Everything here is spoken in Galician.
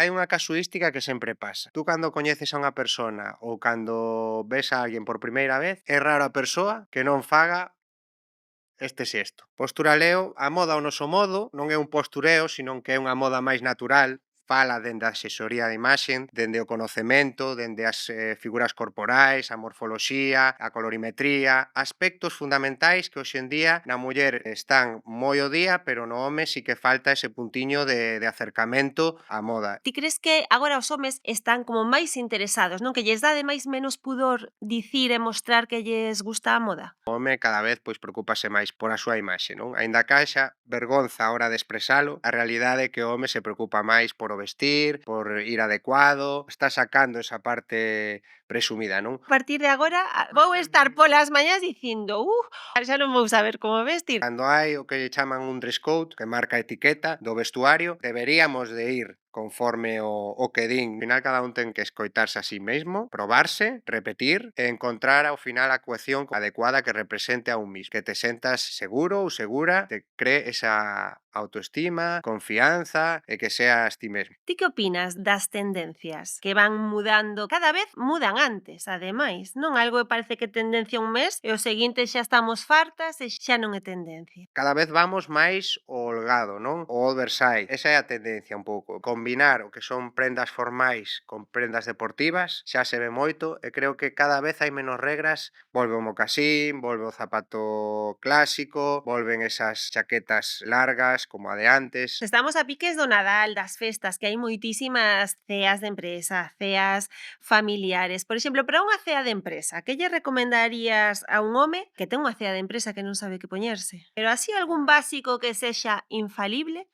hai unha casuística que sempre pasa. Tú cando coñeces a unha persona ou cando ves a alguén por primeira vez, é raro a persoa que non faga este xesto. Posturaleo, a moda ao noso modo, non é un postureo, senón que é unha moda máis natural, fala dende a asesoría de imaxen, dende o conocemento, dende as figuras corporais, a morfoloxía, a colorimetría, aspectos fundamentais que hoxe en día na muller están moi ao día, pero no home sí que falta ese puntiño de acercamento á moda. Ti crees que agora os homes están como máis interesados, non? Que lles dade máis menos pudor dicir e mostrar que lles gusta a moda? O home cada vez preocúpase máis por a súa imaxe, non? Aínda que haxa vergonza a hora de expresalo, a realidade é que o home se preocupa máis por o vestir, por ir adecuado, está sacando esa parte presumida, non? A partir de agora vou estar polas mañás dicindo: xa non vou saber como vestir". Cando hai o que lle chaman un dress code, que marca a etiqueta do vestuario, deberíamos de ir conforme o que din. Ao final cada un ten que escoitarse a sí mesmo, probarse, repetir e encontrar ao final a cohesión adecuada que represente a un mismo. Que te sentas seguro ou segura, te cree esa autoestima, confianza e que seas ti mesmo. Ti que opinas das tendencias que van mudando? Cada vez mudan antes, ademais, non? Algo parece que é tendencia un mes e o seguinte xa estamos fartas e xa non é tendencia. Cada vez vamos máis ao holgado, non? O oversize. Esa é a tendencia un pouco. Combinar o que son prendas formais con prendas deportivas xa se ve moito e creo que cada vez hai menos regras. Volve o mocasín, volve o zapato clásico, volven esas chaquetas largas como a de antes. Estamos a piques do Nadal, das festas, que hai moitísimas ceas de empresa, ceas familiares. Por exemplo, para unha cea de empresa, que lle recomendarías a un home que ten unha cea de empresa que non sabe que poñerse? Pero así algún básico que sexa infalible?